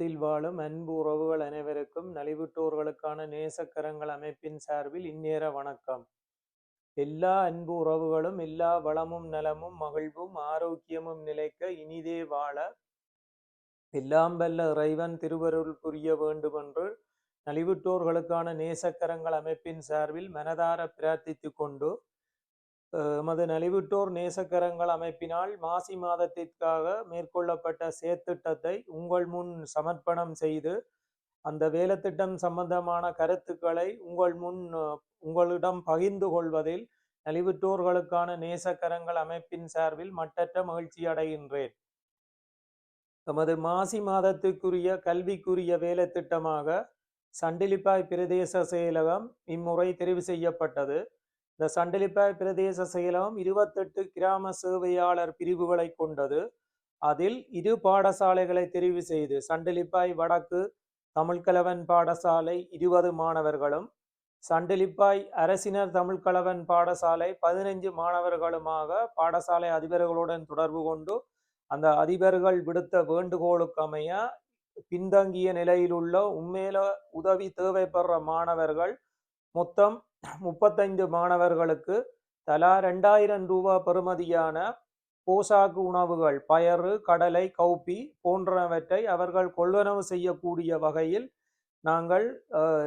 உலகத்தில் வாழும் அன்பு உறவுகள் அனைவருக்கும் நலிவுற்றோர்களுக்கான நேசக்கரங்கள் அமைப்பின் சார்பில் இந்நேர வணக்கம். எல்லா அன்பு உறவுகளும் எல்லா வளமும் நலமும் மகிழ்வும் ஆரோக்கியமும் நிலைக்க இனிதே வாழ எல்லாம் வல்ல இறைவன் திருவருள் புரிய வேண்டுமென்று நலிவுற்றோர்களுக்கான நேசக்கரங்கள் அமைப்பின் சார்பில் மனதார பிரார்த்தித்து கொண்டு எமது நலிவுற்றோர் நேசக்கரங்கள் அமைப்பினால் மாசி மாதத்திற்காக மேற்கொள்ளப்பட்ட செயற்திட்டத்தை உங்கள் முன் சமர்ப்பணம் செய்து அந்த வேலைத்திட்டம் சம்பந்தமான கருத்துக்களை உங்களிடம் பகிர்ந்து கொள்வதில் நலிவுற்றோர்களுக்கான நேசக்கரங்கள் அமைப்பின் சார்பில் மட்டற்ற மகிழ்ச்சி அடைகின்றேன். எமது மாசி மாதத்துக்குரிய கல்விக்குரிய வேலைத்திட்டமாக சண்டிலிப்பாய் பிரதேச செயலகம் இம்முறை தெரிவு செய்யப்பட்டது. இந்த சண்டிலிப்பாய் பிரதேச செயலகம் 28 கிராம சேவையாளர் பிரிவுகளை கொண்டது. அதில் 2 பாடசாலைகளை தெரிவு செய்து சண்டிலிப்பாய் வடக்கு தமிழ்கலவன் பாடசாலை 20 மாணவர்களும் சண்டிலிப்பாய் அரசினர் தமிழ்கலவன் பாடசாலை 15 மாணவர்களுமாக பாடசாலை அதிபர்களுடன் தொடர்பு கொண்டு அந்த அதிபர்கள் விடுத்த வேண்டுகோளுக்கு அமைய பின்தங்கிய நிலையில் உள்ள உண்மையில உதவி தேவைப்படுற மாணவர்கள் மொத்தம் 35 மாணவர்களுக்கு தலா 2000 ரூபாய் பெறுமதியான போசாக்கு உணவுகள் பயறு கடலை கௌப்பி போன்றவற்றை அவர்கள் கொள்வனவு செய்யக்கூடிய வகையில் நாங்கள்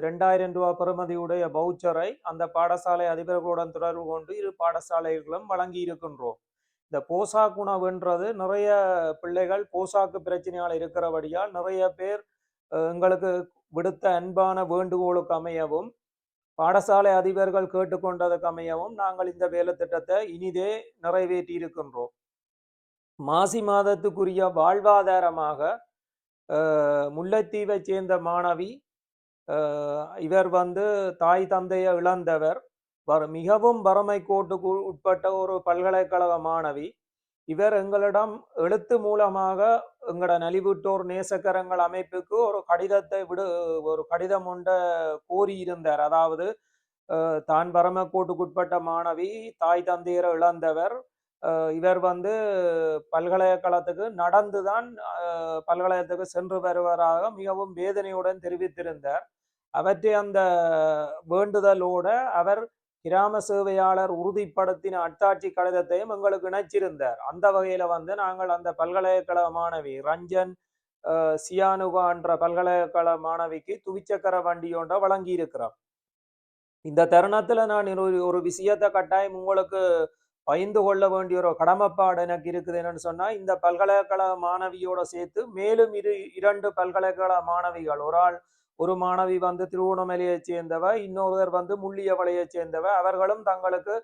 2000 ரூபாய் பெறுமதியுடைய பவுச்சரை அந்த பாடசாலை அதிபர்களுடன் தொடர்பு கொண்டு 2 பாடசாலைகளும் வழங்கி இருக்கின்றோம். இந்த போசாக்கு உணவுன்றது நிறைய பிள்ளைகள் போசாக்கு பிரச்சனையால் இருக்கிறபடியால் நிறைய பேர் எங்களுக்கு விடுத்த அன்பான வேண்டுகோளுக்கு அமையவும் பாடசாலை அதிபர்கள் கேட்டுக்கொண்டதுக்கு அமையவும் நாங்கள் இந்த வேலை திட்டத்தை இனிதே நிறைவேற்றி இருக்கின்றோம். மாசி மாதத்துக்குரிய வாழ்வாதாரமாக முல்லைத்தீவை சேர்ந்த மாணவி இவர் தாய் தந்தையை இழந்தவர், மிகவும் வறுமை கோட்டுக்கு உட்பட்ட ஒரு பல்கலைக்கழக மாணவி. இவர் எங்களிடம் எழுத்து மூலமாக எங்களோட நலிவுற்றோர் நேசக்கரங்கள் அமைப்புக்கு ஒரு கடிதம் ஒன்றை கோரியிருந்தார். அதாவது தான் வறுமை கோட்டுக்குட்பட்ட மாணவி, தாய் தந்தையரை இழந்தவர், இவர் பல்கலைக்கழகத்துக்கு நடந்துதான் பல்கலைக்கழகத்துக்கு சென்று வருவதாக மிகவும் வேதனையுடன் தெரிவித்திருந்தார். அவற்றை அந்த வேண்டுதலோட அவர் கிராம சேவையாளர் உறுதிப்படுத்தின அட்டாட்சி கடிதத்தையும் எங்களுக்கு இணைச்சிருந்தார். அந்த வகையில நாங்கள் அந்த பல்கலைக்கழக மாணவி ரஞ்சன் சியானுகா என்ற பல்கலைக்கழக மாணவிக்கு துவிச்சக்கர வண்டி ஒன்றை வழங்கி இருக்கிறோம். இந்த தருணத்துல நான் ஒரு விஷயத்தை கட்டாயம் உங்களுக்கு பகிர்ந்து கொள்ள வேண்டிய ஒரு கடமைப்பாடு எனக்கு இருக்குது. என்னன்னு சொன்னா, இந்த பல்கலைக்கழக மாணவியோட சேர்த்து மேலும் 2 பல்கலைக்கழக மாணவிகள், ஒரு மாணவி திருவோணமலையை சேர்ந்தவ, இன்னொருவர் முள்ளியவளையை சேர்ந்தவ, அவர்களும் தங்களுக்கு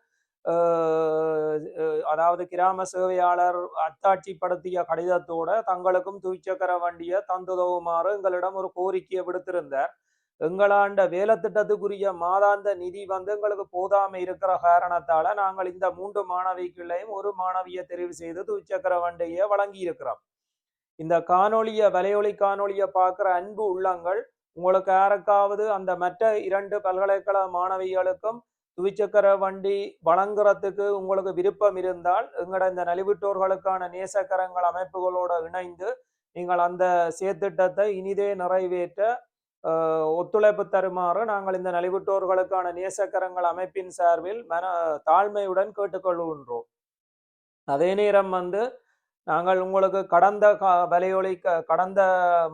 அதாவது கிராம சேவையாளர் அத்தாட்சிப்படுத்திய கடிதத்தோட தங்களுக்கும் துவிச்சக்கர வண்டியை தந்துதவுமாறு எங்களிடம் ஒரு கோரிக்கையை விடுத்திருந்தார். எங்களாண்ட வேலை திட்டத்துக்குரிய மாதாந்த நிதி எங்களுக்கு போதாம இருக்கிற காரணத்தால நாங்கள் இந்த 3 மாணவிகளையும் ஒரு மாணவியை தெரிவு செய்து துவிச்சக்கர வண்டியை வழங்கி இருக்கிறோம். இந்த வலையொலி காணொலியை பார்க்கிற அன்பு உள்ளங்கள், உங்களுக்கு யாருக்காவது அந்த மற்ற 2 பல்கலைக்கழக மாணவிகளுக்கும் துவிச்சக்கர வண்டி வழங்குறதுக்கு உங்களுக்கு விருப்பம் இருந்தால் எங்களோட இந்த நலிவுற்றோர்களுக்கான நேசக்கரங்கள் அமைப்புகளோட இணைந்து நீங்கள் அந்த செயற்திட்டத்தை இனிதே நிறைவேற்ற ஒத்துழைப்பு தருமாறு நாங்கள் இந்த நலிவுற்றோர்களுக்கான நேசக்கரங்கள் அமைப்பின் சார்பில் தாழ்மையுடன் கேட்டுக்கொள்கின்றோம். அதே நேரம் நாங்கள் உங்களுக்கு கடந்த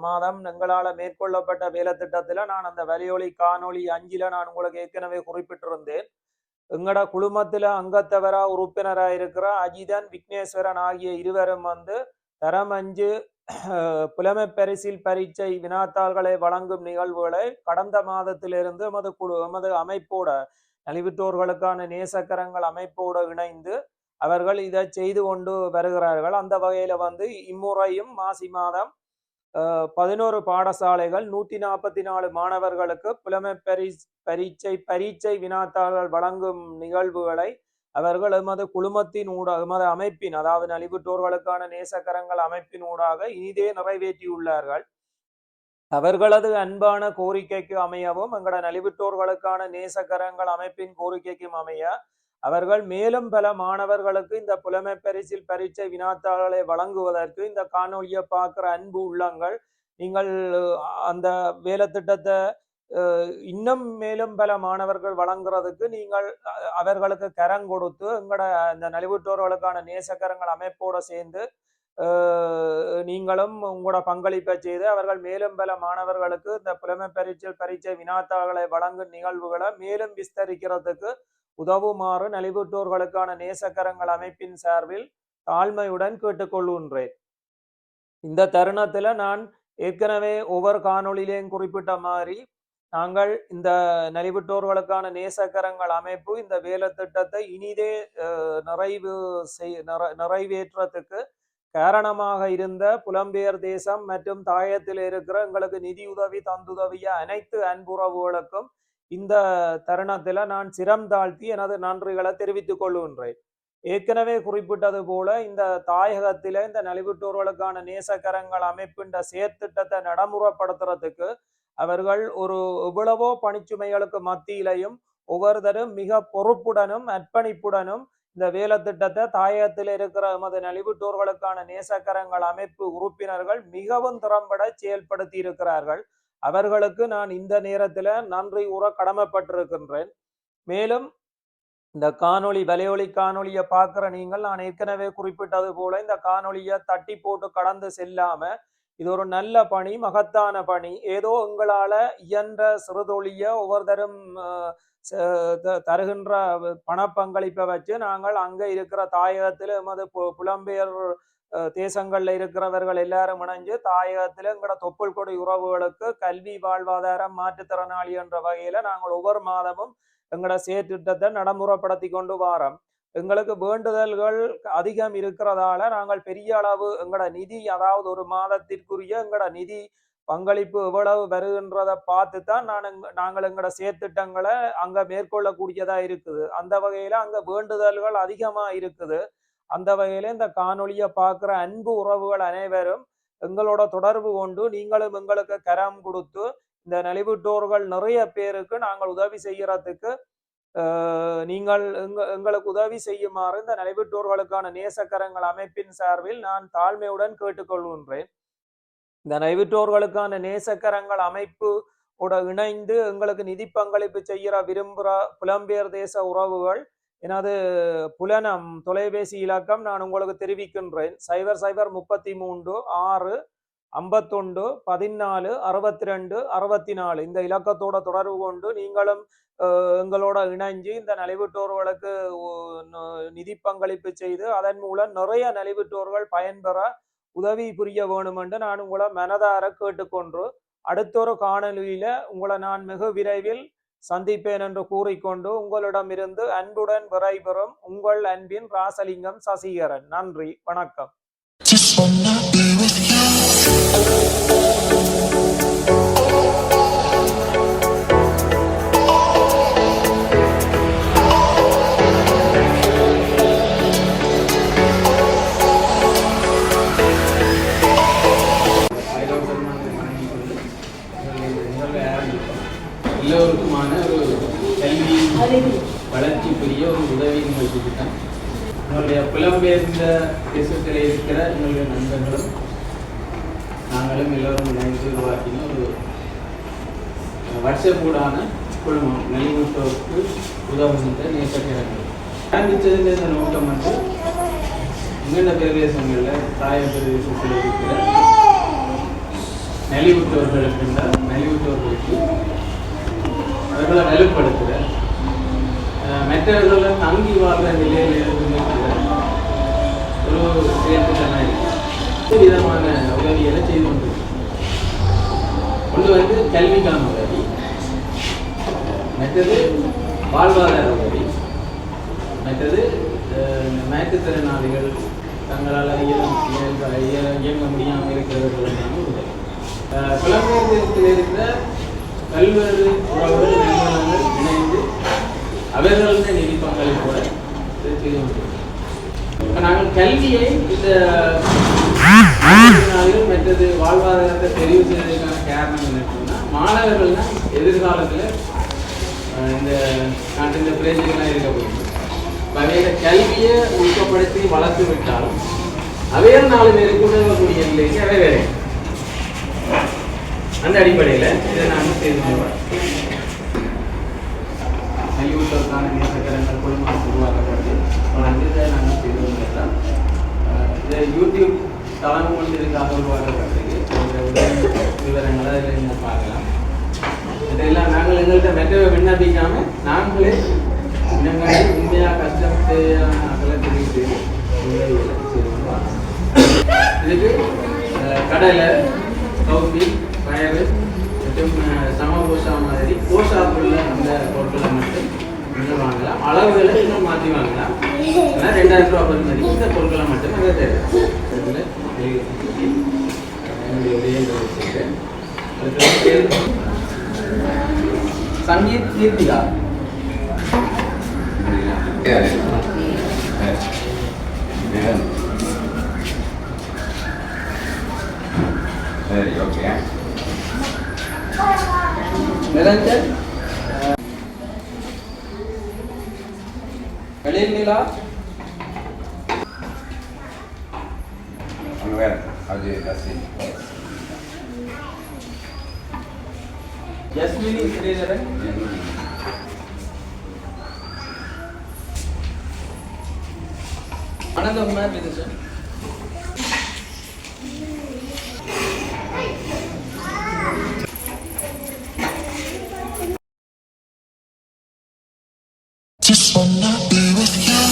மாதம் எங்களால் மேற்கொள்ளப்பட்ட வேலை திட்டத்தில் நான் அந்த வலையொலி காணொலி 5 நான் உங்களுக்கு ஏற்கனவே குறிப்பிட்டிருந்தேன். எங்கட குழுமத்தில் அங்கத்தவரா உறுப்பினராக இருக்கிற அஜிதன் விக்னேஸ்வரன் ஆகிய இருவரும் தரம் 5 புலமை பரிசில் பரீட்சை வினாத்தாள்களை வழங்கும் நிகழ்வுகளை கடந்த மாதத்திலிருந்து எமது அமைப்போட நலிவுற்றோர்களுக்கான நேசக்கரங்கள் அமைப்போடு இணைந்து அவர்கள் இதை செய்து கொண்டு வருகிறார்கள். அந்த வகையில இம்முறையும் மாசி மாதம் 11 பாடசாலைகள் 144 மாணவர்களுக்கு புலமை பரீட்சை வினாத்தாள்கள் வழங்கும் நிகழ்வுகளை அவர்கள் எமது குழுமத்தின் ஊடாக, எமது அமைப்பின், அதாவது நலிவுற்றோர்களுக்கான நேசக்கரங்கள் அமைப்பின் ஊடாக இனிதே நிறைவேற்றியுள்ளார்கள். அவர்களது அன்பான கோரிக்கைக்கு அமையவும் எங்களோட நலிவுற்றோர்களுக்கான நேசக்கரங்கள் அமைப்பின் கோரிக்கைக்கும் அமைய அவர்கள் மேலும் பல மாணவர்களுக்கு இந்த புலமை பரிசில் பரீட்சை வினாத்தாள்களை வழங்குவதற்கு இந்த காணொலியை பார்க்கிற அன்பு உள்ளங்கள் நீங்கள் அந்த வேலை திட்டத்தை இன்னும் மேலும் பல மாணவர்கள் வழங்குறதுக்கு நீங்கள் அவர்களுக்கு கரம் கொடுத்து எங்களோட இந்த நலிவுற்றோர்களுக்கான நேசக்கரங்கள் அமைப்போடு சேர்ந்து நீங்களும் உங்களோட பங்களிப்பை செய்து அவர்கள் மேலும் பல மாணவர்களுக்கு இந்த புலமை பரீட்சை வினாத்தாள்களை வழங்கும் நிகழ்வுகளை மேலும் விஸ்தரிக்கிறதுக்கு உதவுமாறு நலிவுற்றோர்களுக்கான நேசக்கரங்கள் அமைப்பின் சார்பில் தாழ்மையுடன் கேட்டுக்கொள்கின்றேன். இந்த தருணத்துல நான் ஏற்கனவே ஒவ்வொரு காணொளியிலையும் குறிப்பிட்ட மாதிரி நாங்கள் இந்த நலிவுற்றோர்களுக்கான நேசக்கரங்கள் அமைப்பு இந்த வேலை திட்டத்தை இனிதே நிறைவேற்றத்துக்கு காரணமாக இருந்த புலம்பெயர் தேசம் மற்றும் தாயத்தில் இருக்கிற எங்களுக்கு நிதியுதவி தந்துதவிய அனைத்து அன்புறவுகளுக்கும் இந்த தருணத்துல நான் சிரம் தாழ்த்தி எனது நன்றிகளை தெரிவித்துக் கொள்கின்றேன். ஏற்கனவே குறிப்பிட்டது போல இந்த தாயகத்தில இந்த நலிவுற்றோர்களுக்கான நேசக்கரங்கள் அமைப்பின் செயற்திட்டத்தை நடைமுறைப்படுத்துறதுக்கு அவர்கள் ஒரு எவ்வளவோ பணிச்சுமைகளுக்கு மத்தியிலையும் ஒவ்வொருத்தரும் மிக பொறுப்புடனும் அர்ப்பணிப்புடனும் இந்த வேலை திட்டத்தை தாயகத்தில் இருக்கிற எமது நலிவுற்றோர்களுக்கான நேசக்கரங்கள் அமைப்பு உறுப்பினர்கள் மிகவும் திறம்பட செயல்படுத்தி இருக்கிறார்கள். அவர்களுக்கு நான் இந்த நேரத்தில் நன்றி கூற கடமைப்பட்டிருக்கின்றேன். மேலும் இந்த காணொளி வலையொலி காணொலியை பார்க்குற நீங்கள் நான் ஏற்கனவே குறிப்பிட்டது போல இந்த காணொலியை தட்டி போட்டு கடந்து செல்லாம இது ஒரு நல்ல பணி, மகத்தான பணி. ஏதோ உங்களால இயன்ற சிறுதொழிய ஒவ்வொருத்தரும் தருகின்ற பணப்பங்களிப்பை வச்சு நாங்கள் அங்க இருக்கிற தாயகத்தில் எமது புலம்பெயர் தேசங்கள்ல இருக்கிறவர்கள் எல்லாரும் இணைஞ்சு தாயகத்துல எங்களோட தொப்புள் கொடி உறவுகளுக்கு கல்வி வாழ்வாதாரம் மாற்றுத்திறனாளி என்ற வகையில நாங்கள் ஒவ்வொரு மாதமும் எங்களோட செயற்திட்டத்தை நடைமுறைப்படுத்தி கொண்டு வாரோம். எங்களுக்கு வேண்டுதல்கள் அதிகம் இருக்கிறதால நாங்கள் பெரிய அளவு எங்களோட நிதி, அதாவது ஒரு மாதத்திற்குரிய எங்களோட நிதி பங்களிப்பு எவ்வளவு வருகின்றதை பார்த்து தான் நாங்கள் எங்களோட செயற்திட்டங்களை அங்க மேற்கொள்ளக்கூடியதா இருக்குது. அந்த வகையில அங்க வேண்டுதல்கள் அதிகமா இருக்குது. அந்த வகையில இந்த காணொலியை பார்க்குற அன்பு உறவுகள் அனைவரும் எங்களோட தொடர்பு கொண்டு நீங்களும் எங்களுக்கு கரம் கொடுத்து இந்த நலிவுற்றோர்கள் நிறைய பேருக்கு நாங்கள் உதவி செய்யறதுக்கு நீங்கள் எங்களுக்கு உதவி செய்யுமாறு இந்த நலிவுற்றோர்களுக்கான நேசக்கரங்கள் அமைப்பின் சார்பில் நான் தாழ்மையுடன் கேட்டுக்கொள்கின்றேன். இந்த நலிவுற்றோர்களுக்கான நேசக்கரங்கள் அமைப்பு இணைந்து எங்களுக்கு நிதி பங்களிப்பு செய்கிற விரும்புகிற புலம்பெயர் தேச உறவுகள் எனது புலனம் தொலைபேசி இலக்கம் நான் உங்களுக்கு தெரிவிக்கின்றேன். 0033 6 51 14 62 64 இந்த இலக்கத்தோட தொடர்பு கொண்டு நீங்களும் எங்களோட இணைஞ்சு இந்த நலிவுற்றோர்களுக்கு நிதி பங்களிப்பு செய்து அதன் மூலம் நிறைய நலிவுற்றோர்கள் பயன்பெற உதவி புரிய வேணும் என்று நான் உங்களை மனதார கேட்டுக்கொண்டு அடுத்தொரு காணொலியில உங்களை நான் மிக விரைவில் சந்திப்பேன் என்று கூறிக்கொண்டு உங்களிடமிருந்து அன்புடன் விரைபெறும் உங்கள் அன்பின் ராசலிங்கம் சசிகரன். நன்றி, வணக்கம். எல்லோருக்குமான ஒரு கல்வி வளர்ச்சிக்குரிய ஒரு உதவி நிகழ்ச்சி திட்டம். என்னுடைய புலம்பெயர்ந்த தேசத்தில் இருக்கிற என்னுடைய நண்பர்களும் நாங்களும் எல்லோரும் இணைந்து உருவாக்கின ஒரு வாட்ஸ்அப்பூடான குழுமம் நலிவுற்றோருக்கு உதவுகின்ற நேசக்கரங்கள். ஆரம்பித்ததில் இந்த நோக்கம் வந்து எங்கெந்த பிரதேசங்களில் தாய பிரதேசத்தில் இருக்கிற நலிவுற்றோர்களுக்கு அவர்களை வலுப்படுத்துகிற மற்றவர்களை தங்கி வாழ்கிற நிலையில் இருந்து ஒரு செயற்திட்டமாக இருக்கு. விதமான உதவிகளை செய்து கொண்டு வந்து கல்விக்கான உதவி, மற்றது வாழ்வாதார உதவி, மற்றது மாற்றுத்திறனாளிகள் தங்களால் இயங்க முடியாமல் இருக்கிறவர்களுக்கான உதவி. புலம்பெயர் தேசத்தில் இருக்கிற பல்வேறு உறவுகள் நிறுவனங்கள் இணைந்து அவர்களுடைய நிதி பங்களிப்போட செய்து கொண்டிருக்கிறோம். இப்போ நாங்கள் கல்வியை இந்த மற்றது வாழ்வாதாரத்தை தெரிவு செய்வதற்கான காரணம் என்ன சொன்னால், மாணவர்கள் தான் எதிர்காலத்தில் இந்த நாட்டின் பிரச்சனைகள்லாம் இருக்க போகுது. அவையில கல்வியை ஊக்கப்படுத்தி வளர்த்து விட்டாலும் அவையில் 4 பேருக்கு உதவக்கூடிய நிலைக்கு அவை வேறு. அந்த அடிப்படையில் இதை நாங்கள் செய்து கொள்வோம். கையூட்டலுக்கான நேசக்கரங்கள் குழுமம் உருவாக்கப்பட்டு இதை நாங்கள் செய்து கொண்டிருக்கிறோம். இதை யூடியூப் தளம் கொண்டு இதுக்காக உருவாக்கப்பட்டது. விவரங்களை அதில் நீங்கள் பார்க்கலாம். இதெல்லாம் நாங்கள் எங்கள்கிட்ட மெட்டவை விண்ணப்பிக்காமல் நாங்களே இன்னங்கள் உண்மையாக கஷ்டப்பட்டு அகலை தெரிவித்து இதுக்கு கடலை கவுப்பி பயறு மற்றும் சமபோஷா மாதிரி போஷாக்குள்ள அந்த பொருட்களை மட்டும் நீங்கள் வாங்கலாம். அளவுகளை இன்னும் மாற்றி வாங்கலாம். ஏன்னா 2000 ரூபா மதிப்பு இந்த பொருட்களை மட்டும் அதை தேவை. संगीत कीर्तिका निरंजन कलील नीला Yasmini Sridharan. Another man with us. Just wanna be with you.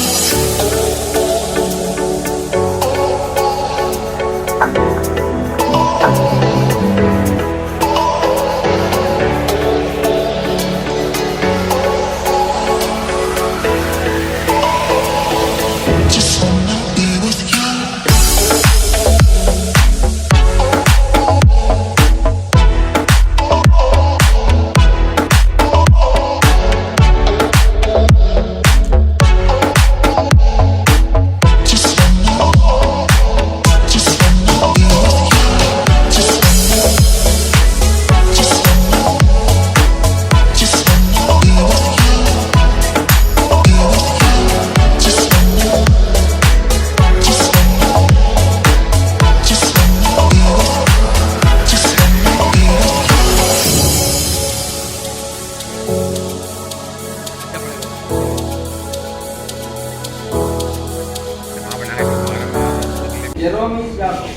Jerome Jacob.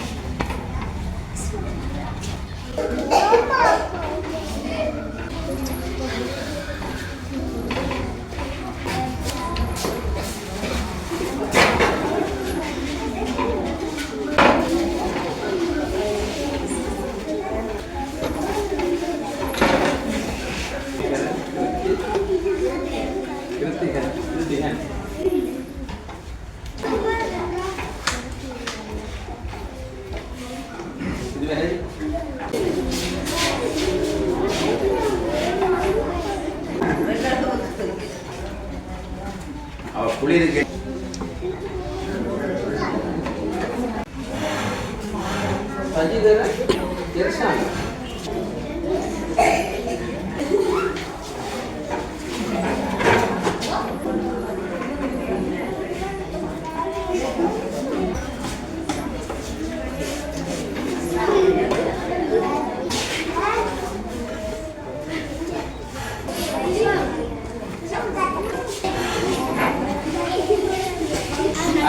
குளிருக்கு சஜிதர எர்ஷான்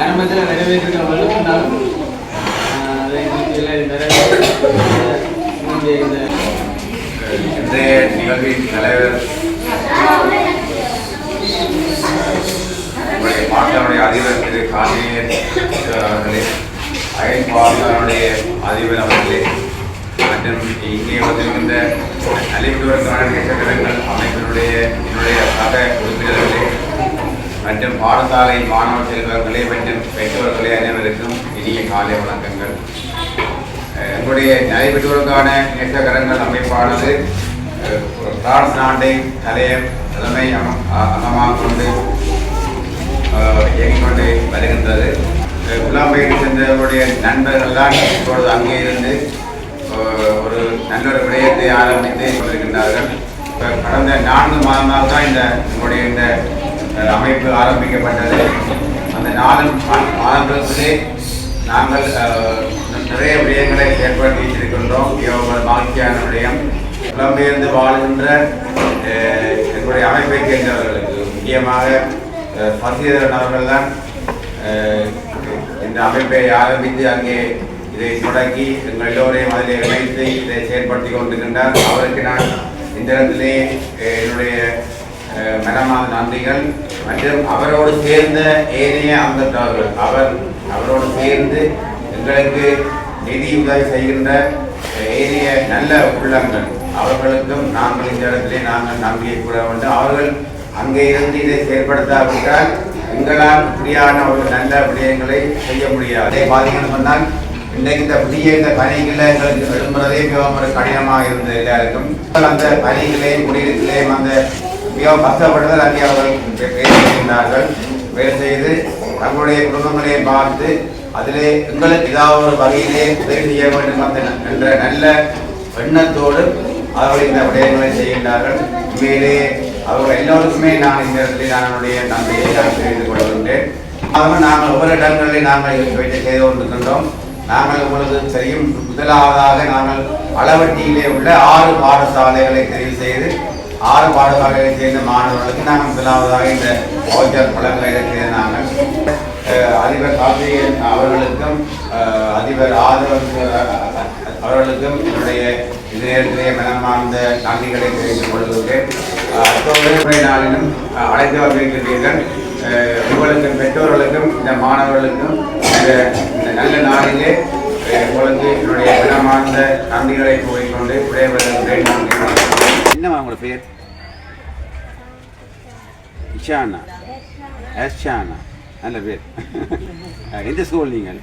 ஆரம்பத்தில் நிறைவேற்ற வலுப்பினாலும் இன்றைய நிகழ்வின் தலைவர் மாநிலனுடைய அதிபர் திரு காந்தியன் அவர்களே, அயல் மாநிலனுடைய அதிபர் அவர்களே மற்றும் இங்கே வந்திருக்கின்ற நலிவுற்றோருக்கான நேசக்கரங்கள் அமைப்பினுடைய என்னுடைய சக உறுப்பினர்களே மற்றும் பாடசாலை மாணவ செல்வர்களே மற்றும் பெற்றோர்களே அனைவருக்கும் இனிய காலை வணக்கங்கள். எங்களுடைய நடைபெற்றோருக்கான நேசக்கரங்கள் அமைப்பானது பிரான்ஸ் நாட்டை தலைமை அங்கமாக கொண்டு இயங்கிக் கொண்டு வருகின்றது. புலம்பெயர்ந்து சென்றவருடைய நண்பர்கள் தான் இப்பொழுது அங்கே இருந்து ஒரு நல்ல ஒரு விடயத்தை ஆரம்பித்து கொண்டிருக்கின்றார்கள். கடந்த 4 மாதமாக தான் நம்முடைய இந்த அமைப்பு ஆரம்பிக்கப்பட்டது. அந்த 4 மாதங்களுக்குள்ளே நாங்கள் நிறைய விடயங்களை ஏற்படுத்தி வைத்திருக்கின்றோம். மகிழ்ச்சியான விடயம் புலம்பெயர்ந்து வாழ்கின்ற எங்களுடைய அமைப்பை சேர்ந்தவர்களுக்கு முக்கியமாக சசிதரன் அவர்கள் தான் இந்த அமைப்பை ஆரம்பித்து அங்கே இதை தொடங்கி எங்கள் எல்லோரையும் அதிலே இணைத்து இதை செயல்படுத்தி கொண்டிருக்கின்றார். அவருக்கு நான் இந்த இடத்திலே என்னுடைய மனமான நன்றிகள். மற்றும் அவரோடு சேர்ந்த ஏனைய அங்கத்தவர்கள் அவரோடு சேர்ந்து எங்களுக்கு நிதி உதவி செய்கின்ற ஏனைய நல்ல உள்ளங்கள் அவர்களுக்கும் நாங்கள் இந்த இடத்திலே நாங்கள் நம்பிக்கை கூற வேண்டும். அவர்கள் அங்கே இருந்து இதை செயல்படுத்தாவிட்டால் எங்களால் இப்படியான ஒரு நல்ல விடயங்களை செய்ய முடியாது. அதே பார்த்தீங்கன்னு சொன்னால் இன்றைக்கு இந்த புதிய இந்த பணிகளை எங்களுக்கு எழும்புறதே மிகவும் ஒரு கடினமாக இருந்தது எல்லாருக்கும். அந்த பணிகளையும் குடியிருப்பிலையும் அந்த மிகவும் கஷ்டப்படுதல் அங்கே அவர்கள் பேசுகின்றார்கள். வேலை செய்து தங்களுடைய குடும்பங்களையும் பார்த்து அதிலே எங்களுக்கு ஏதாவது ஒரு வகையிலே உதவி செய்ய வேண்டும் என்ற நல்ல எண்ணத்தோடு அவர்கள் இந்த விடயங்களை செய்கின்றார்கள். உண்மையிலே அவர்கள் எல்லோருக்குமே நான் இந்த இடத்துல என்னுடைய நன்றியை நான் தெரிவித்துக் கொள்கின்றேன். ஆக நாங்கள் ஒவ்வொரு இடங்களில் நாங்கள் வைத்து செய்து கொண்டிருக்கின்றோம். நாங்கள் உங்களுக்கு தெரியும், முதலாவதாக நாங்கள் அளவட்டியிலே உள்ள 6 பாடசாலைகளை தெரிவு செய்து 6 பாடசாலைகளை சேர்ந்த மாணவர்களுக்கு நாங்கள் முதலாவதாக இந்த வவுச்சர் பழங்களை செய்த நாங்கள் அதிபர் கார்த்திகேயன் அவர்களுக்கும் அதிபர் ஆதரவு அவர்களுக்கும் என்னுடைய இந்த நேரத்திலே மனமார்ந்த நன்றிகளை தெரிவித்துக் கொள்கிறேன். அடுத்த நாளிலும் அழைத்து வந்திருக்கின்றீர்கள். உங்களுக்கும் பெற்றோர்களுக்கும் இந்த மாணவர்களுக்கும் இந்த நல்ல நாளிலே உங்களுக்கு என்னுடைய மனமார்ந்த நன்றிகளை கூறிக்கொண்டு விடைபெறுகின்றேன். என்னவா உங்களோட பேர்? இஷானா, எஸ்ஷானா, நல்ல பேர். எந்த ஸ்கூல் நீங்கள்?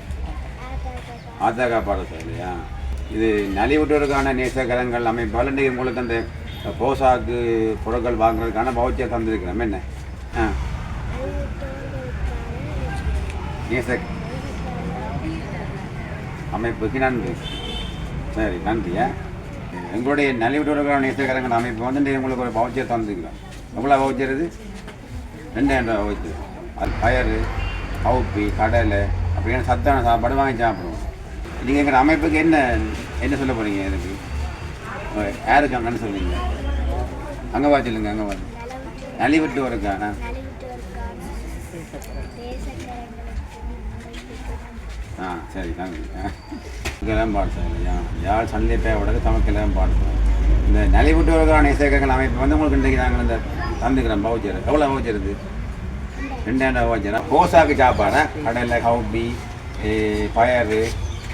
ஆதாகா பாடசாலையா? இது நலிவுற்றோருக்கான நேசகரங்கள் அமைப்பால் இன்றைக்கு உங்களுக்கு அந்த போசாக்கு பொருட்கள் வாங்குறதுக்கான வவுச்சர் தந்திருக்கிறோம். என்ன நேச அமைப்புக்கு நன்றி. சரி, நன்றியா. எங்களுடைய நலிவுற்றோருக்கான நேசகரங்கள் அமைப்பு வந்து இன்றைக்கு உங்களுக்கு ஒரு வவுச்சர் தந்துருக்கிறோம். எவ்வளோ வவுச்சர்? இது 2000 ரூபா வவுச்சர். அது பயறு, கவுப்பி, கடலை அப்படியான சத்தான சாப்பாடு வாங்கி சாப்பிடுவோம். நீங்கள் எங்கள் அமைப்புக்கு என்ன சொல்ல போகிறீங்க? எனக்கு யாருக்கு அங்கன்னு சொல்லுவீங்க? அங்கே வா சொல்லுங்க. அங்கே வா. நலிவிட்டு இருக்காண்ணா. சரி, நன்றி. இங்கெல்லாம் பாடுறேன் இல்லையா? யார் சண்டே பேவோட தமக்கெல்லாம் பாடுறோம். இந்த நலிவிட்டோருக்கான இசைக்கங்கள் அமைப்பு வந்து உங்களுக்கு இன்றைக்கு நாங்கள் இந்த தந்துக்கிறோம் வவுச்சர். எவ்வளோ வவுச்சர்? இது 2000 ரூபா வவுச்சரா? போசாக்கு சாப்பாடா? கடலை, கவுப்பி, பயறு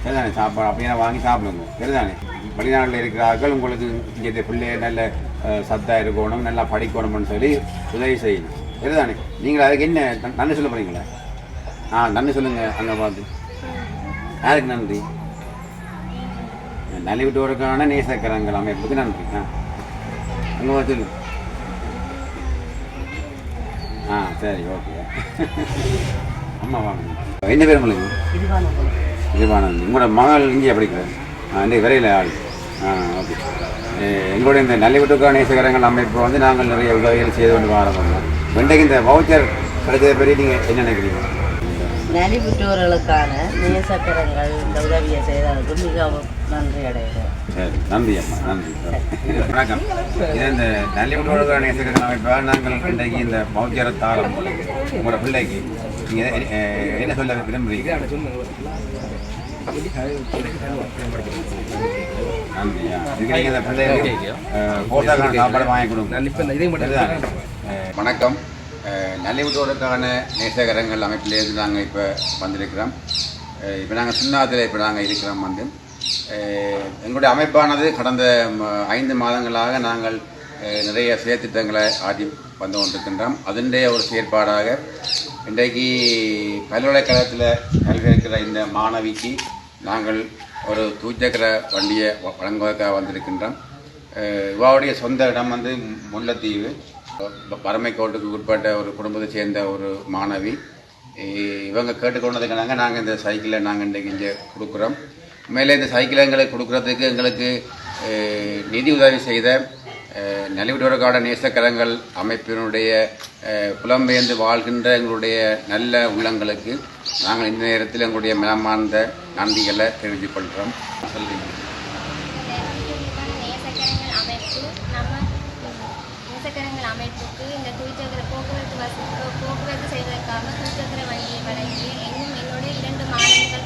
சரிதானே சாப்பாடு அப்படின்னா வாங்கி சாப்பிடுங்க. சரிதானே? வெளிநாட்டில் இருக்கிறார்கள் உங்களுக்கு இங்கே பிள்ளைய நல்ல சத்தாக இருக்கணும், நல்லா படிக்கணும்னு சொல்லி உதவி செய்யணும். சரிதானே? நீங்கள் அதுக்கு என்ன நன்றி சொல்ல போகிறீங்களா? நன்றி சொல்லுங்கள். அங்கே பார்த்து யாருக்கு நன்றி? நலிவிட்டோருக்கான நேசக்கரங்கள் அமைப்புக்கு நன்றி. அங்கே பார்த்து சொல்லு. சரி, ஓகே. அம்மா வாங்க. என்ன பேர் உங்களுக்கு? இதுவானந்த். உங்களோட மகள் இங்கே படிக்கிறேன். இன்றைக்கு விரையில் ஆள். ஓகே. எங்களுடைய இந்த நலிவிட்டோருக்கான நேசகரங்கள் அமைப்பு வந்து நாங்கள் நிறைய உதவிகள் செய்து கொண்டு ஆரம்பிக்கிறோம். இன்றைக்கு இந்த வவுச்சர் கிடைச்சதை பற்றி நீங்கள் என்ன நினைக்கிறீங்க? நலிவிட்டோர்களுக்கான நேசக்கரங்கள் இந்த உதவியை செய்ததுக்கு மிகவும் நன்றி அடைகிறேன். சரி, நன்றி அம்மா, நன்றி. வணக்கம். இது இந்த நலிவிட்டோருக்கான நேசகரங்கள் அமைப்பாக நாங்கள் இன்றைக்கு இந்த வவுச்சரை தாரம் உங்களோட பிள்ளைக்கு நீங்கள் என்ன சொல்ல விரும்புகிறீங்க? நன்றியா. இதுக்கு நீங்கள் இந்த பிள்ளைகளுக்கு போட்டாக்கான சாப்பாடு வாங்கி கொடுங்க. வணக்கம். நலிவுற்றோருக்கான நேசகரங்கள் அமைப்பிலேருந்து நாங்கள் இப்போ வந்திருக்கிறோம். இப்போ நாங்கள் சுண்ணாத்தில் இப்போ நாங்கள் இருக்கிறோம். வந்து எங்களுடைய அமைப்பானது கடந்த 5 மாதங்களாக நாங்கள் நிறைய செயற்திட்டங்களை ஆற்றி வந்து கொண்டிருக்கின்றோம். அதனுடைய ஒரு செயற்பாடாக இன்றைக்கு பல்கலைக்கழகத்தில் கல்வி இருக்கிற இந்த மாணவிக்கு நாங்கள் ஒரு தூச்சக்கர வண்டியை வழங்குவதற்காக வந்திருக்கின்றோம். இவாவுடைய சொந்த இடம் வந்து முல்லைத்தீவு, வறுமை கோட்டுக்கு உட்பட்ட ஒரு குடும்பத்தை சேர்ந்த ஒரு மாணவி. இவங்க கேட்டுக்கொண்டதுக்காக நாங்கள் இந்த சைக்கிளை நாங்கள் இன்றைக்கு இங்கே கொடுக்குறோம். மேலே இந்த சைக்கிளை எங்களுக்கு கொடுக்குறதுக்கு எங்களுக்கு நிதி உதவி செய்த நலிவிட்டோருக்கான நேசக்கரங்கள் அமைப்பினுடைய புலம்பெயர்ந்து வாழ்கின்ற எங்களுடைய நல்ல உள்ளங்களுக்கு நாங்கள் இந்த நேரத்தில் எங்களுடைய மனமார்ந்த நன்றிகளை தெரிவித்துக் கொள்கிறோம். சொல்லுங்கள். நேசக்கரங்கள் அமைப்பு நம்ம நேசக்கரங்கள் அமைப்புக்கு இந்த துவிச்சக்கர போக்குவரத்து செய்வதற்காக துவிச்சக்கர வண்டியை வழங்கிய இன்னும் என்னோட 2 மாணவர்கள்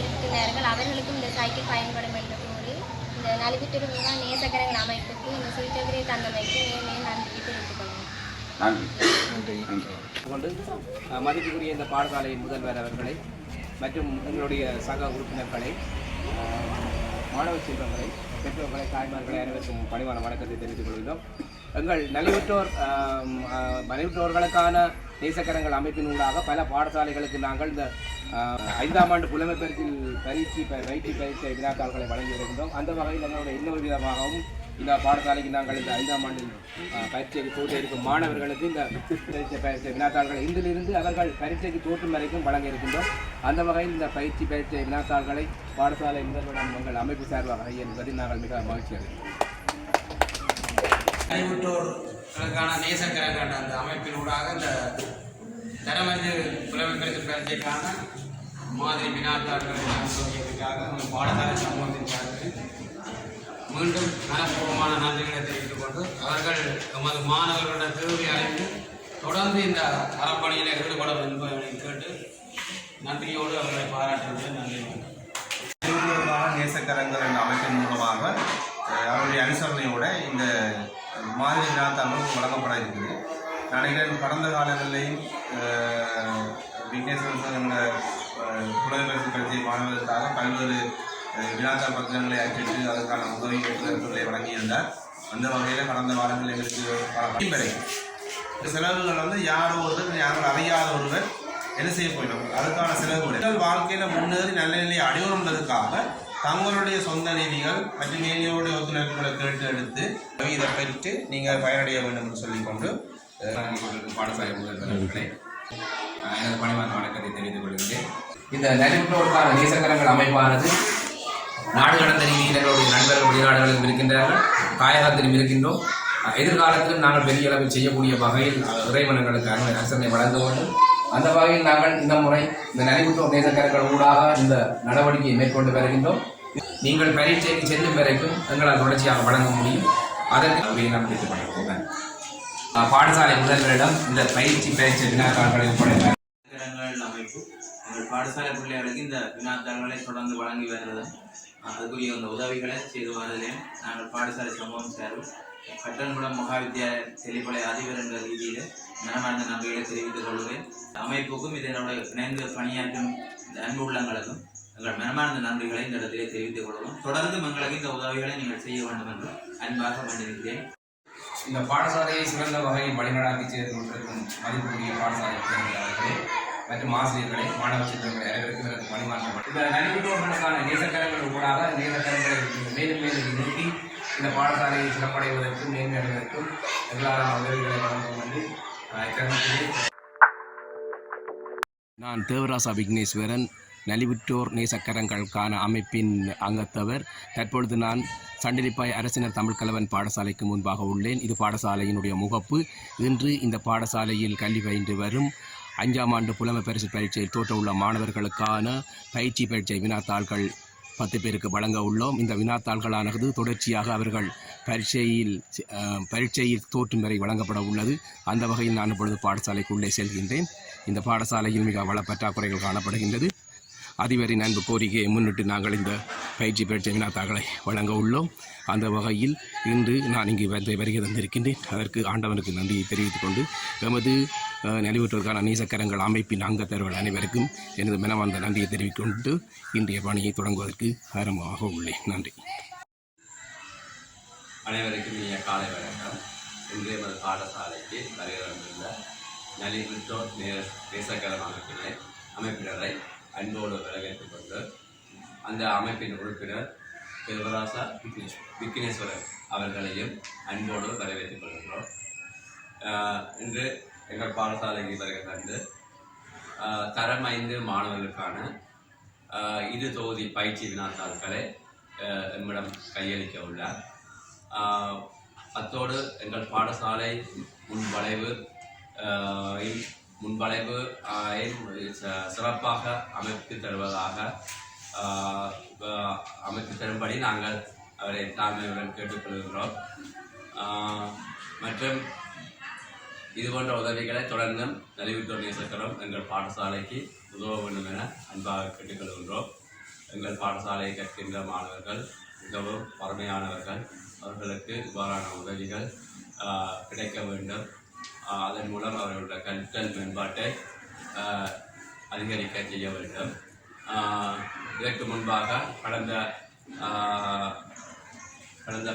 இருக்கிறார்கள். அவர்களுக்கும் இந்த சைக்கிள் பயன்படும் என்று கூறி இந்த நலிவுற்றிருக்கிற நேசக்கரங்கள் அமைப்புக்கு இந்த துவிச்சக்கரை தந்தமைக்கு நன்றி தெரிவித்துக் கொண்டு மதிப்புக்குரிய இந்த பாடசாலையின் முதல்வர் அவர்களை மற்றும் எங்களுடைய சக உறுப்பினர்களை, மாணவ செல்வங்களை, பெற்றோர்களை, தாய்மார்களை அனைவருக்கும் பணிவான வணக்கத்தை தெரிவித்துக் கொள்கிறோம். எங்கள் நலிவுற்றோர்களுக்கான நேசக்கரங்கள் அமைப்பின் ஊடாக பல பாடசாலைகளுக்கு நாங்கள் இந்த 5ஆம் ஆண்டு புலமை பயிற்சி வினாத்தாள்களை வழங்கி வருகின்றோம். அந்த வகையில் எங்களுடைய இன்னொரு விதமாகவும் இந்த பாடசாலைக்கு நாங்கள் இந்த 5ஆம் ஆண்டில் பரீட்சைக்கு தோற்று இருக்கும் மாணவர்களுக்கு இந்த பயிற்சி வினாத்தாள்களை இன்றிலிருந்து அவர்கள் பரீட்சைக்கு தோற்றும் வரைக்கும் வழங்க இருக்கின்றோம். அந்த வகையில் இந்த பயிற்சி வினாத்தாள்களை பாடசாலை முதல்வரிடம் எங்கள் அமைப்பு சார்பாக என்பதில் நாங்கள் மிக மகிழ்ச்சி அடைகிறோம். நலிவுற்றோர்களுக்கான நேசக்கரங்கள் அந்த அமைப்பினூடாக இந்த தரமறிந்து புலமை பரீட்சைக்கான மாதிரி வினாத்தாள்களை சொல்லியதற்காக பாடசாலை சமூகத்தின் சார்பில் மீண்டும் மனப்பூர்வமான நன்றிகளை தெரிவித்துக் கொண்டு அவர்கள் நமது மாணவர்களுடைய தேவை அறிந்து தொடர்ந்து இந்த அறப்பணியில் ஈடுபடும் என்பதை கேட்டு நன்றியோடு அவர்களை பாராட்டுவது நன்றி. நேசக்கரங்கள் என்ற அமைப்பின் மூலமாக அவருடைய அனுசரணையோட இந்த மாதிரி வினாத்தாள்கள் வழங்கப்பட இருக்குது. நினைக்கிறேன் கடந்த காலங்களிலேயும் விக்னேஸ்வரன் என்ற புலமை பரிசு மாணவர்களுக்காக பல்வேறு வினாத்தாள் பத்திரங்களை அச்சிட்டு அதற்கான உதவி பெற்றவர்களை வழங்கியிருந்தார். அந்த வகையில் கடந்த வாரங்கள் எங்களுக்கு செலவுகள் யாரோ ஒருவர் யாரும் அறியாத ஒருவர் என்ன செய்ய போயிடும் அதுக்கான செலவுகள் வாழ்க்கையில் முன்னேறி நல்ல நிலையை அடையணுன்றதுக்காக தங்களுடைய சொந்த நிதிகள் மற்றும் மேலியோடைய ஒத்துழைப்புகளை கேட்டு எடுத்து இதை பெற்று நீங்கள் பயனடைய வேண்டும் என்று சொல்லிக்கொண்டு பாடசாலை முதல்வர்களே எனது பணிவான வணக்கத்தை தெரிவித்துக் கொள்கிறேன். இந்த நலிவுற்றோருக்கான நேசக்கரங்கள் அமைப்பானது நாடு கடந்த ரீதியில் எங்களுடைய நண்பர்கள் வெளிநாடுகளிலும் இருக்கின்றார்கள், தாயகத்திலும் இருக்கின்றோம். எதிர்காலத்திலும் நாங்கள் பெரிய அளவில் செய்யக்கூடிய வகையில் இறைவனங்களுக்கு அரசனை வழங்க வேண்டும். அந்த வகையில் நாங்கள் இந்த முறை இந்த நலிவுற்றோர் நேசக்கரங்கள் ஊடாக இந்த நடவடிக்கையை மேற்கொண்டு வருகின்றோம். நீங்கள் பரீட்சைக்கு செல்லும் வரைக்கும் எங்களால் தொடர்ச்சியாக வழங்க முடியும். அதற்கு நாம் கேட்டுக்கொண்டிருக்கிறோம். பாடசாலை முதல்வரிடம் இந்த பயிற்சி வினாத்தாள்களை ஒப்படைத்தார். அமைப்பு எங்கள் பாடசாலை பிள்ளைகளுக்கு இந்த வினாத்தாள்களை தொடர்ந்து வழங்கி வருவது அதுக்குரிய அந்த உதவிகளை செய்து வருவதிலே நாங்கள் பாடசாலை சமூகம் சார்பில் கட்டன்குளம் மகாவித்தியாலய தெளிப்பலை அதிபர் என்ற ரீதியில் மனமார்ந்த நன்றிகளை தெரிவித்துக் கொள்கிறேன். அமைப்புக்கும் இதனோட இணைந்து பணியாற்றும் இந்த அன்பு உள்ளங்களுக்கும் எங்கள் மனமார்ந்த நன்றிகளை இந்த இடத்திலே தெரிவித்துக் கொள்கிறோம். தொடர்ந்து எங்களுக்கு இந்த உதவிகளை நீங்கள் செய்ய வேண்டும் என்று அன்பாக வேண்டியிருக்கிறேன். இந்த பாடசாலையை சிறந்த வகையில் வழிநடாத்தி கொண்டிருக்கும் மதிப்புக்குரிய பாடசாலை அவர்களே மற்றும் ஆசிரியர்களை, மாணவ செல்வங்களை அனைவருக்கும் எனக்கு பணிமாற்றம். இந்த நலிவுற்றோர்களுக்கான நேசக்கரங்கள் ஊடாக நேசக்கரங்களை மேலும் மேலும் நிறுத்தி இந்த பாடசாலையை சிறப்படைவதற்கும் மேன்மையடைவதற்கும் எல்லாரும் உதவிகளை வழங்கும் என்று நான் தேவராசா விக்னேஸ்வரன், நலிவுற்றோர் நேசக்கரங்களுக்கான அமைப்பின் அங்கத்தவர். தற்பொழுது நான் சண்டிலிப்பாய் அரசினர் தமிழ் கலவன் பாடசாலைக்கு முன்பாக உள்ளேன். இது பாடசாலையினுடைய முகப்பு. இன்று இந்த பாடசாலையில் கல்வி பயின்று வரும் 5ஆம் ஆண்டு புலமை பரீட்சையில் தோற்ற உள்ள மாணவர்களுக்கான பயிற்சி வினாத்தாள்கள் 10 பேருக்கு வழங்க உள்ளோம். இந்த வினாத்தாள்களானது தொடர்ச்சியாக அவர்கள் பரீட்சையில் தோற்றும் வரை வழங்கப்பட உள்ளது. அந்த வகையில் நான் இப்பொழுது பாடசாலைக்குள்ளே செல்கின்றேன். இந்த பாடசாலையில் மிக வள பற்றாக்குறைகள் காணப்படுகின்றது. அதிபரின் அன்பு கோரிக்கையை முன்னிட்டு நாங்கள் இந்த பயிற்சி வினாத்தாள்களை வழங்க உள்ளோம். அந்த வகையில் இன்று நான் இங்கு வருகை தந்திருக்கின்றேன். அதற்கு ஆண்டவனுக்கு நன்றியை தெரிவித்துக் கொண்டு எமது நலிவுற்றோருக்கான நேசக்கரங்கள் அமைப்பின் அங்கத்தவர்கள் அனைவருக்கும் எனது மனமார்ந்த நன்றியை தெரிவித்துக் கொண்டு இன்றைய பணியை தொடங்குவதற்கு ஆரம்பமாக உள்ளேன். நன்றி. அனைவருக்கும் இனிய காலை வணக்கம். இன்றைய பாடசாலைக்கு வருகின்ற நலிவுற்றோர் நேசக்கரம் அமைப்பினரை அன்போடு வரவேற்றுக் கொண்டு அந்த அமைப்பின் உறுப்பினர் தேவராசா விக்னேஸ்வரன் அவர்களையும் அன்போடு வரவேற்றுக் கொள்கின்றோம். இன்று எங்கள் பாடசாலைக்கு வருகை தந்து தரம் 5 மாணவர்களுக்கான 2 தொகுதி பயிற்சி வினாத்தாள்களை எம்மிடம் கையளிக்க உள்ளார். அத்தோடு எங்கள் பாடசாலை முன்வளைவு சிறப்பாக அமைத்து தரும்படி நாங்கள் அவரை தாழ்மையுடன் கேட்டுக்கொள்கின்றோம். மற்றும் இதுபோன்ற உதவிகளை தொடர்ந்தும் நலிவுற்றோர் நேசக்கரம் எங்கள் பாடசாலைக்கு உதவ வேண்டும் என அன்பாக கேட்டுக்கொள்கின்றோம். எங்கள் பாடசாலையை கற்கின்ற மாணவர்கள் மிகவும் வறுமையானவர்கள். அவர்களுக்கு இவ்வாறான உதவிகள் கிடைக்க வேண்டும். அதன் மூலம் அவர்களுடைய கற்றல் மேம்பாட்டை அதிகரிக்க செய்ய வேண்டும். இதற்கு முன்பாக கடந்த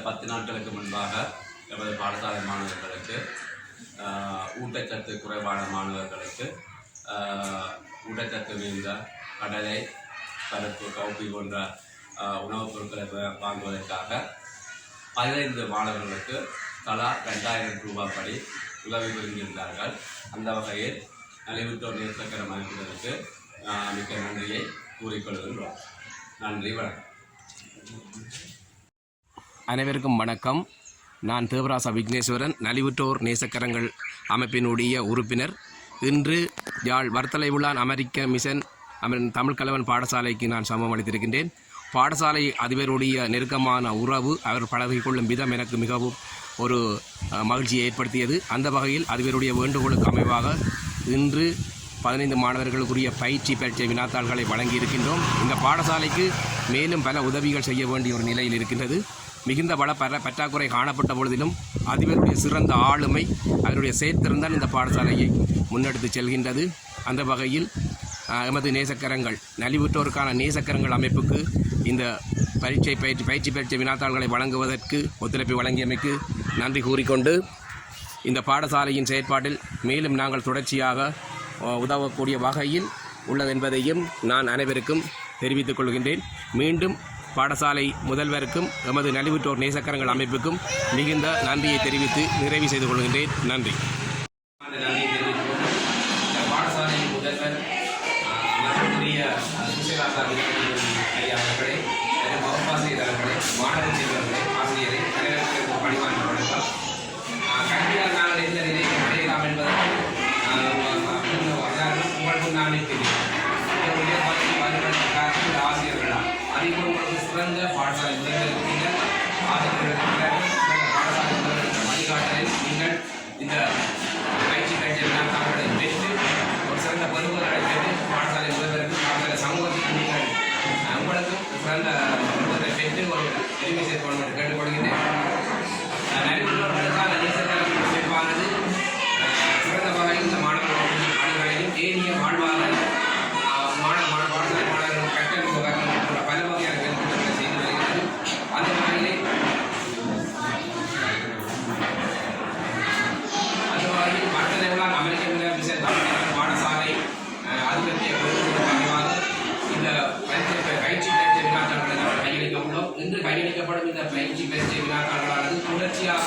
10 நாட்களுக்கு முன்பாக எமது பாடசாலை மாணவர்களுக்கு ஊட்டச்சத்து குறைவான மாணவர்களுக்கு ஊட்டச்சத்து மிகுந்த கடலை, பருப்பு, கவுப்பி போன்ற உணவுப் பொருட்களை வாங்குவதற்காக 15 மாணவர்களுக்கு தலா 2000 ரூபாய் படி உதவி புரிந்திருந்தார்கள். அந்த வகையில் நலிவுற்றோர் நேசக்கரம் அமைப்புகளுக்கு மிக்க நன்றியை கூறிக்கொள்கின்றோம். நன்றி, வணக்கம். அனைவருக்கும் வணக்கம். நான் தேவராசா விக்னேஸ்வரன், நலிவுற்றோர் நேசக்கரங்கள் அமைப்பினுடைய உறுப்பினர். இன்று யாழ் வர்த்தலை உள்ளான் அமெரிக்க மிஷன் தமிழ் கலவன் பாடசாலைக்கு நான் சமம் அளித்திருக்கின்றேன். பாடசாலை அதிபருடைய நெருக்கமான உறவு, அவர் பழகிக்கொள்ளும் விதம் எனக்கு மிகவும் ஒரு மகிழ்ச்சியை ஏற்படுத்தியது. அந்த வகையில் அதிபருடைய வேண்டுகோளுக்கு அமைவாக இன்று 15 மாணவர்களுக்குரிய பரீட்சை வினாத்தாள்களை வழங்கியிருக்கின்றோம். இந்த பாடசாலைக்கு மேலும் பல உதவிகள் செய்ய வேண்டிய ஒரு நிலையில் இருக்கின்றது. மிகுந்த பற்றாக்குறை காணப்பட்ட பொழுதிலும் அதிபருடைய சிறந்த ஆளுமை, அவருடைய செயற்திறன்தான் இந்த பாடசாலையை முன்னெடுத்து செல்கின்றது. அந்த வகையில் எமது நேசக்கரங்கள் நலிவுற்றோருக்கான நேசக்கரங்கள் அமைப்புக்கு இந்த பயிற்சி வினாத்தாள்களை வழங்குவதற்கு ஒத்துழைப்பு வழங்கியமைக்கு நன்றி கூறிக்கொண்டு, இந்த பாடசாலையின் செயற்பாட்டில் மேலும் நாங்கள் தொடர்ச்சியாக உதவக்கூடிய வகையில் உள்ளதென்பதையும் நான் அனைவருக்கும் தெரிவித்துக் கொள்கின்றேன். மீண்டும் பாடசாலை முதல்வருக்கும் எமது நலிவுற்றோர் நேசக்கரங்கள் அமைப்புக்கும் மிகுந்த நன்றியை தெரிவித்து நிறைவு செய்து கொள்கின்றேன். நன்றி. பாடசாலையின் முதல்வர் அவர்களே, வகுப்பாசிரியர்களே, மாணவ செல்வர்களே, ஆசிரியரை அனைவருக்கும் பணிவான வணக்கம். கல்வியால் நாங்கள் எந்த நிலையை அடையலாம் என்பதற்கு உங்களுக்கு நான் தெரியும். ஆசிரியர்களா அதிகம் உங்களுக்கு சிறந்த பாடசாலை முதல்வர் ஆசிரியர்கள் பாடசாலை முதல்வர் வழிகாட்டலில் நீங்கள் இந்த பயிற்சி வினாத்தாள்களை பெற்று ஒரு சிறந்த பருவங்களை பெற்று பாடசாலை முதல்வருக்கு பாடசாலை சமூகத்துக்கு நீங்கள் உங்களுக்கும் சிறந்த பருவத்தை பெற்று ஒரு பெருமை சேர்க்கணும் என்று கேட்டுக்கொள்கின்றேன். நலிவுற்றோர்களுக்கான நேசக்கரம் அமைப்பானது சிறந்த வகையில் இந்த மாணவர்களும் அனைவரையும் ஏனிய வாழ்வாதார பாடசாலை மாணவர்கள் கட்டமைப்பு பல வகையான வேலைத்திட்டங்களை செய்து வருகிறது. அந்த வகையிலே வர்த்தலை உள்ளான் அமெரிக்க மிஷன் தமிழ் பாடசாலை அதிபத்திய பதிவாக இந்த பயிற்சி வினாத்தாள்களை நாங்கள் கையளிக்க உள்ளோம். இன்று கையளிக்கப்படும் இந்த பயிற்சி வினாத்தாள்களானது தொடர்ச்சியாக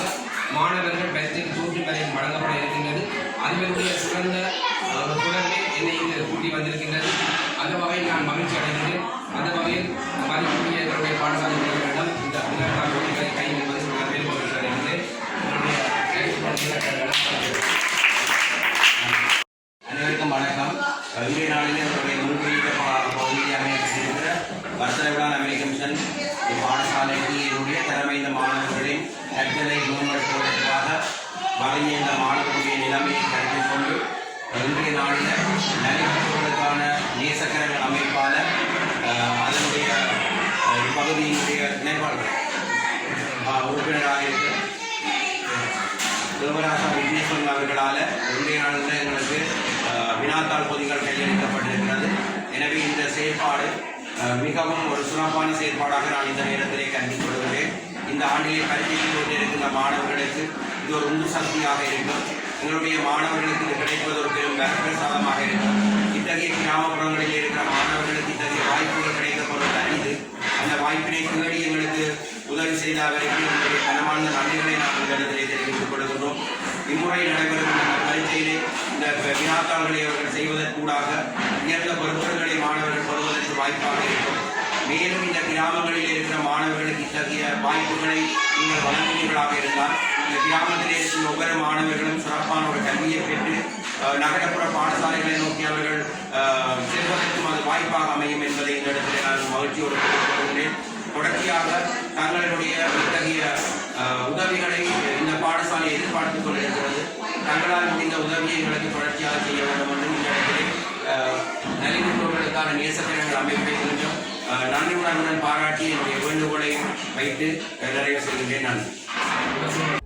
மாணவர்கள் பயிற்சிக்கு தோற்று வரையும் வழங்கப்பட இருக்கின்றது. அதிபருடைய சிறந்த ஒரு தொடர்பே என்னை இங்கு கூட்டி வந்திருக்கின்றது. அந்த வகையில் நான் மகிழ்ச்சி அடைகின்றேன். அந்த வகையில் மதிப்புடைய எங்களுடைய பாடசாலை மாணவர்களிடம் இந்த வினாத்தாள் போட்டிகளை கையளிப்பது நான் பெரும் மகிழ்ச்சி அடைகின்றேன். அனைவருக்கும் வணக்கம். இன்றைய நாளிலே நம்முடைய முன்குறியிட்ட பகுதியை அமைந்திருக்கிற வர்த்தலை உள்ளான் அமெரிக்க மிஷன் பாடசாலைக்கு என்னுடைய திறமைந்த மாணவர்களின் கற்றலை மேம்படுத்துவதற்காக வழங்கிய இந்த மாணவர்களுடைய நிலைமையை கருத்தில் கொண்டு இன்றைய நாளில் நலிவுற்றோர்களுக்கான நேசக்கரங்கள் அமைப்பாளர் அதனுடைய இப்பகுதியினுடைய நிர்வாகிகள் உறுப்பினராக இருக்கிற தேவராசா விக்னேஸ்வரன் அவர்களால் இன்றைய நாளில் எங்களுக்கு வினாத்தாள் பொதிகள் கையளிக்கப்பட்டிருக்கிறது. எனவே இந்த செயற்பாடு மிகவும் ஒரு சிறப்பான செயற்பாடாக நான் இந்த நேரத்திலே கருத்தில் கொள்கிறேன். இந்த ஆண்டிலே பரிசீலித்துக் கொண்டிருக்கின்ற மாணவர்களுக்கு இது ஒரு உந்து சக்தியாக இருக்கும். எங்களுடைய மாணவர்களுக்கு இது கிடைப்பது ஒரு பெரும் வரப்பிரசாதமாக இருக்கும். இத்தகைய கிராமப்புறங்களில் இருக்கிற மாணவர்களுக்கு இத்தகைய வாய்ப்புகள் கிடைக்கப்படுவது அரிது. அந்த வாய்ப்பினை தேடி எங்களுக்கு உதவி செய்த அவருக்கு எங்களுடைய கனமான நன்றிகளை நாம் இந்த இடத்திலே தெரிவித்துக் கொள்கின்றோம். இம்முறை நடைபெறும் இந்த பரீட்சையிலே இந்த வினாத்தாள்களை அவர்கள் செய்வதற்கூடாக உயர்ந்த பொறுப்புகளை மாணவர்கள் பெறுவதற்கு வாய்ப்பாக இருக்கும். மேலும் இந்த கிராமங்களில் இருக்கிற மாணவர்களுக்கு இத்தகைய வாய்ப்புகளை நீங்கள் வழங்குவீர்களாக இருந்தால் இந்த கிராமத்திலே இருக்கும் ஒவ்வொரு மாணவர்களும் சிறப்பான ஒரு கல்வியை பெற்று நகரப்புற பாடசாலைகளை நோக்கி அவர்கள் செல்வதற்கும் அது வாய்ப்பாக அமையும் என்பதை இந்த இடத்திலே நான் மகிழ்ச்சியோடு கொள்கிறேன். தொடர்ச்சியாக தங்களுடைய அமைப்பை கொஞ்சம் நன்றி உணர்வுடன் பாராட்டி என்னுடைய வேண்டுகோளை வைத்து நிறைவு செய்கின்றேன். நன்றி.